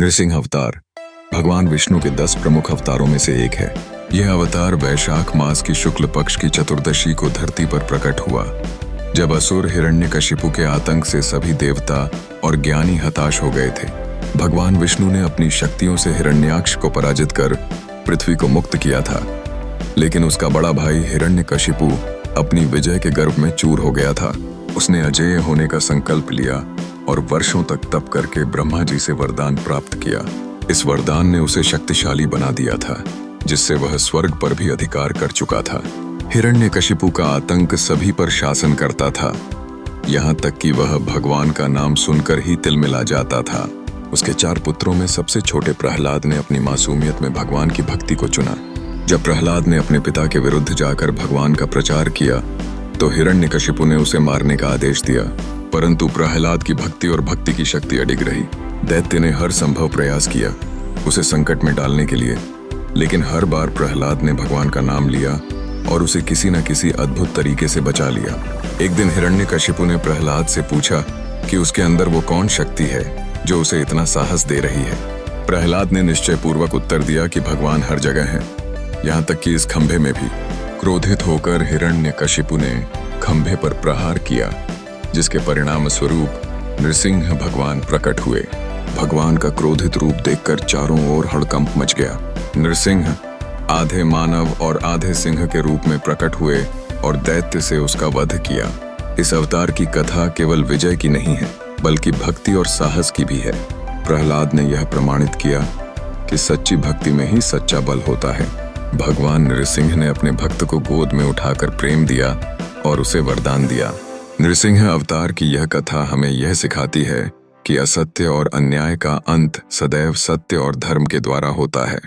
नृसिंह अवतार भगवान विष्णु के 10 प्रमुख अवतारों में से एक है। यह अवतार वैशाख मास की शुक्ल पक्ष की चतुर्दशी को धरती पर प्रकट हुआ, जब असुर हिरण्यकशिपु के आतंक से सभी देवता और ज्ञानी हताश हो गए थे। भगवान विष्णु ने अपनी शक्तियों से हिरण्याक्ष को पराजित कर पृथ्वी को मुक्त किया था, लेकिन उसका बड़ा भाई हिरण्यकशिपु अपनी विजय के गर्व में चूर हो गया था। उसने अजेय होने का संकल्प लिया और वर्षों तक तप करके ब्रह्मा जी से वरदान प्राप्त किया। इस वरदान ने उसे शक्तिशाली बना दिया था, जिससे वह स्वर्ग पर भी अधिकार कर चुका था। हिरण्यकशिपु का आतंक सभी पर शासन करता था, यहाँ तक कि वह भगवान का नाम सुनकर ही तिलमिला जाता था। उसके 4 पुत्रों में सबसे छोटे प्रहलाद ने अपनी मासूमियत में भगवान की भक्ति को चुना। जब प्रहलाद ने अपने पिता के विरुद्ध जाकर भगवान का प्रचार किया, तो हिरण्यकशिपु ने उसे मारने का आदेश दिया, परंतु प्रहलाद की भक्ति और भक्ति की शक्ति अडिग रही। दैत्य ने हर संभव प्रयास किया उसे संकट में डालने के लिए, लेकिन हर बार प्रहलाद ने भगवान का नाम लिया और उसे किसी न किसी अद्भुत तरीके से बचा लिया। एक दिन हिरण्यकशिपु ने प्रहलाद से पूछा कि उसके अंदर वो कौन शक्ति है जो उसे इतना साहस दे रही है। प्रहलाद ने निश्चय पूर्वक उत्तर दिया कि भगवान हर जगह है, यहाँ तक कि इस खंभे में भी। क्रोधित होकर हिरण्यकशिपु ने खंभे पर प्रहार किया, जिसके परिणाम स्वरूप नृसिंह भगवान प्रकट हुए। भगवान का क्रोधित रूप देखकर चारों ओर हड़कंप मच गया। नृसिंह आधे मानव और आधे सिंह के रूप में प्रकट हुए और दैत्य से उसका वध किया। इस अवतार की कथा केवल विजय की नहीं है, बल्कि भक्ति और साहस की भी है। प्रहलाद ने यह प्रमाणित किया कि सच्ची भक्ति में ही सच्चा बल होता है। भगवान नृसिंह ने अपने भक्त को गोद में उठाकर प्रेम दिया और उसे वरदान दिया। नृसिंह अवतार की यह कथा हमें यह सिखाती है कि असत्य और अन्याय का अंत सदैव सत्य और धर्म के द्वारा होता है।